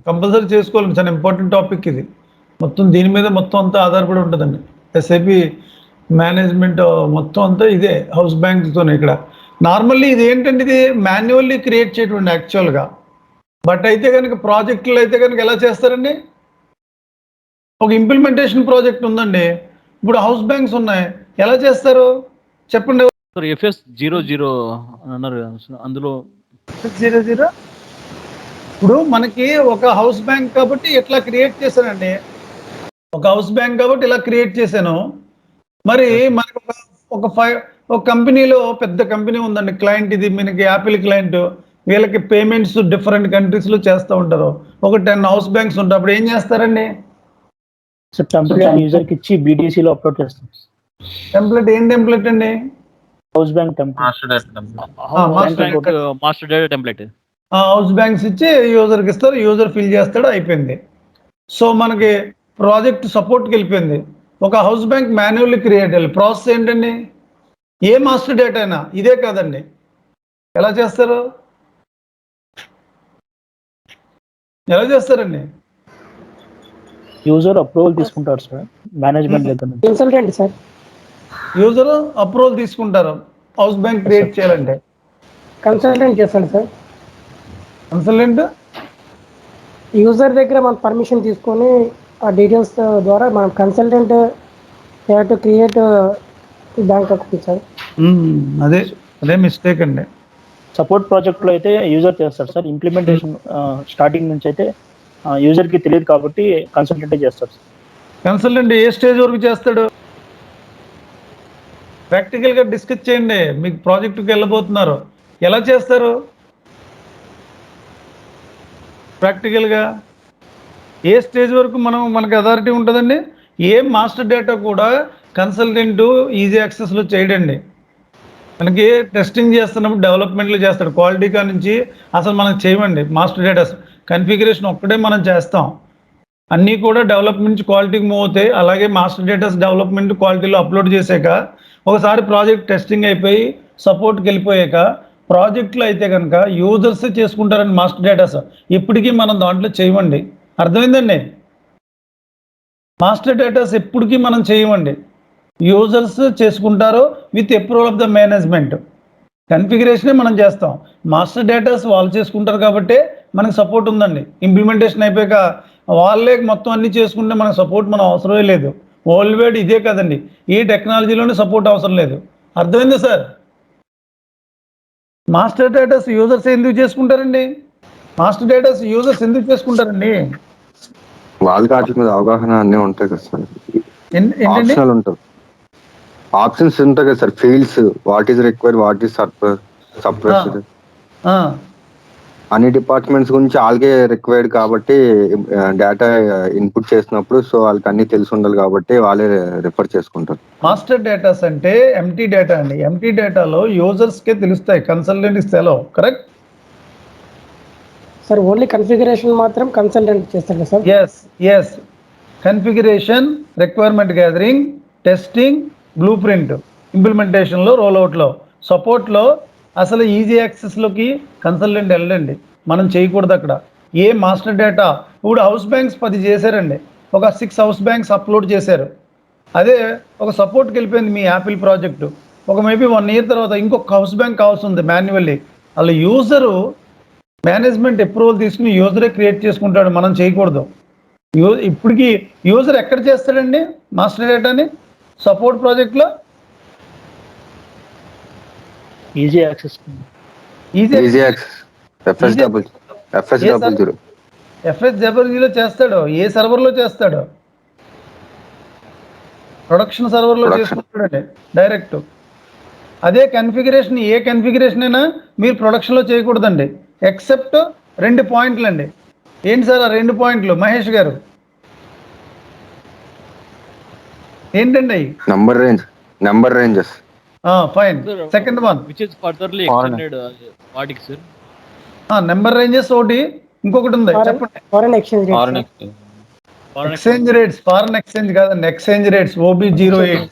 Compulsory చేసుకోవాలి. చాలా important topic ఇది. మొత్తం దీని మీద మొత్తం అంతా ఆధారపడి ఉంటుందండి. ఎస్ఐపి మేనేజ్మెంట్ మొత్తం అంతా ఇదే హౌస్ బ్యాంక్స్తోనే. ఇక్కడ నార్మల్లీ ఇది ఏంటంటే ఇది మాన్యువల్లీ క్రియేట్ చేయడం యాక్చువల్గా. బట్ అయితే కనుక ప్రాజెక్టులు అయితే కనుక ఎలా చేస్తారండి, ఒక ఇంప్లిమెంటేషన్ ప్రాజెక్ట్ ఉందండి, ఇప్పుడు హౌస్ బ్యాంక్స్ ఉన్నాయి, ఎలా చేస్తారు చెప్పండి. FS00 అన్నారు అందులో 00 ఇప్పుడు మనకి ఒక హౌస్ బ్యాంక్ కాబట్టి ఎట్లా క్రియేట్ చేశానండి, ఒక హౌస్ బ్యాంక్ కాబట్టి ఇలా క్రియేట్ చేశాను. మరి మనకి ఒక కంపెనీలో పెద్ద కంపెనీ ఉందండి, క్లయింట్ ఇది మనకి యాపిల్ క్లయింట్, వీళ్ళకి పేమెంట్స్ డిఫరెంట్ కంట్రీస్లో చేస్తూ ఉంటారు. ఒక 10 హౌస్ బ్యాంక్స్ ఉంటాయి. అప్పుడు ఏం చేస్తారండి, టెంప్లెట్ యూజర్కి ఇచ్చి బీటీసీలో అప్లోడ్ చేస్తాం. టెంప్లెట్ ఏం టెంప్లెట్ అండి, house bank template, master data template. House banks ఇచ్చి యూజర్కి ఇస్తారు, యూజర్ ఫిల్ చేస్తాడు, అయిపోయింది. సో మనకి ప్రాజెక్ట్ సపోర్ట్కి వెళ్ళిపోయింది. ఒక హౌస్ బ్యాంక్ మాన్యువల్లీ క్రియేట్ అయ్యాలి. ప్రాసెస్ ఏంటండి, ఏ మాస్టర్ డేటా అయినా ఇదే కాదండి, ఎలా చేస్తారు, ఎలా చేస్తారండి, యూజర్ అప్రూవల్ తీసుకుంటారు సార్ మేనేజ్మెంట్ దగ్గర నుంచి. కన్సల్టెంట్ సార్, యూజర్ అప్రూవల్ తీసుకుంటారు హౌస్ బ్యాంక్ క్రియేట్ చేయాలంటే. కన్సల్టెంట్ చేస్తాడు సార్. కన్సల్టెంట్ యూజర్ దగ్గర మనం పర్మిషన్ తీసుకొని ఆ డీటెయిల్స్ ద్వారా మనం consultant to create bank account sir. అదే మిస్టేక్ అండి. సపోర్ట్ ప్రాజెక్ట్లో అయితే యూజర్ చేస్తాడు సార్. ఇంప్లిమెంటేషన్ స్టార్టింగ్ నుంచి అయితే యూజర్కి తెలియదు కాబట్టి కన్సల్టెంటే చేస్తాడు సార్. కన్సల్టెంట్ ఏ స్టేజ్ వరకు చేస్తాడు, ప్రాక్టికల్గా డిస్కస్ చేయండి. మీకు ప్రాజెక్టుకి వెళ్ళబోతున్నారు, ఎలా చేస్తారు ప్రాక్టికల్గా, ఏ స్టేజ్ వరకు మనకు అథారిటీ ఉంటుందండి. ఏ మాస్టర్ డేటా కూడా కన్సల్టెంట్ ఈజీ యాక్సెస్లో చేయడండి. మనకి టెస్టింగ్ చేస్తున్నప్పుడు డెవలప్మెంట్లు చేస్తాడు, క్వాలిటీ కా నుంచి అసలు మనం చేయమండి. మాస్టర్ డేటాస్ కన్ఫిగరేషన్ ఒక్కటే మనం చేస్తాం, అన్నీ కూడా డెవలప్మెంట్ నుంచి క్వాలిటీకి మూవ్ అవుతాయి. అలాగే మాస్టర్ డేటాస్ డెవలప్మెంట్ క్వాలిటీలో అప్లోడ్ చేసాక ఒకసారి ప్రాజెక్ట్ టెస్టింగ్ అయిపోయి సపోర్ట్కి వెళ్ళిపోయాక ప్రాజెక్టులు అయితే కనుక యూజర్సే చేసుకుంటారండి మాస్టర్ డేటాస్. ఇప్పటికీ మనం దాంట్లో చేయమండి, అర్థమైందండి. మాస్టర్ డేటాస్ ఎప్పటికీ మనం చేయమండి, యూజర్స్ చేసుకుంటారు with approval of the management. కన్ఫిగరేషనే మనం చేస్తాం, మాస్టర్ డేటాస్ వాళ్ళు చేసుకుంటారు కాబట్టి మనకు సపోర్ట్ ఉందండి. ఇంప్లిమెంటేషన్ అయిపోయాక వాళ్ళే మొత్తం అన్నీ చేసుకుంటే మనకు సపోర్ట్ మనం అవసరమే లేదు. వరల్డ్ వైడ్ ఇదే కదండి, ఈ టెక్నాలజీలోనే సపోర్ట్ అవసరం లేదు. అర్థమైంది సార్. మాస్టర్ డేటాస్ యూజర్స్ ఎందుకు చేసుకుంటారండి, మాస్టర్ డేటాస్ యూజర్స్ ఎందుకు చేసుకుంటారండి, వాళ్ళకి వాటి మీద అవగాహన అన్నీ ఉంటాయి కదా సార్. ఆప్షనల్ ఉంటుంది, ఆప్షన్స్ ఉంటాయి కదా sir. Fields what is required, what is suppressed, అన్ని డిపార్ట్మెంట్స్ గురించి వాళ్ళకే రిక్వైర్డ్ కాబట్టి డేటా ఇన్పుట్ చేసినప్పుడు సో వాళ్ళకి అన్ని తెలిసి ఉండాలి కాబట్టి వాళ్ళే రిఫర్ చేసుకుంటారు. మాస్టర్ డేటాస్ అంటే ఎంటీ డేటా అండి. ఎంటీ డేటాలో యూజర్స్కే తెలుస్తాయి, కన్సల్టెంట్కి తెలవు. Correct sir. ఓన్లీ కన్ఫిగరేషన్ మాత్రం కన్సల్టెంట్ చేస్తాడు sir. Yes configuration, requirement gathering, testing, blueprint, ఇంప్లిమెంటేషన్లో, రోల్అవుట్లో, సపోర్ట్లో అసలు ఈజీ యాక్సెస్లోకి కన్సల్టెంట్ వెళ్ళండి, మనం చేయకూడదు అక్కడ. ఏ మాస్టర్ డేటా ఇప్పుడు హౌస్ బ్యాంక్స్ 10 చేశారండి, ఒక 6 హౌస్ బ్యాంక్స్ అప్లోడ్ చేశారు. అదే ఒక సపోర్ట్కి వెళ్ళిపోయింది మీ యాపిల్ ప్రాజెక్టు, ఒక మేబీ 1 ఇయర్ తర్వాత ఇంకొక హౌస్ బ్యాంక్ కావాల్సి ఉంది మాన్యువల్లీ. అలా యూజరు మేనేజ్మెంట్ అప్రూవల్ తీసుకుని యూజరే క్రియేట్ చేసుకుంటాడు, మనం చేయకూడదు. ఇప్పటికీ యూజర్ ఎక్కడ చేస్తాడండి మాస్టర్ డేటాని, సపోర్ట్ ప్రాజెక్ట్లో ఈజీ యాక్సెస్, FS00 చేస్తాడు, ఏ సర్వర్లో చేస్తాడు, ప్రొడక్షన్ సర్వర్లో చేసుకుంటాడండి డైరెక్ట్. అదే కన్ఫిగరేషన్, ఏ కన్ఫిగరేషన్ అయినా మీరు ప్రొడక్షన్లో చేయకూడదండి, ఎక్సెప్ట్ 2 పాయింట్లు అండి. ఏంటి సార్ ఆ 2 పాయింట్లు మహేష్ గారు, ఏంటండి? Number ranges. Fine. Second one which is furtherly extended వాటికి సార్ నెంబర్ రేంజెస్ ఒకటి, ఇంకొకటి ఉంది చెప్పండి. Foreign exchange rates, exchange rates, foreign exchange కాదండి, ఎక్స్చేంజ్ రేట్స్ OB08.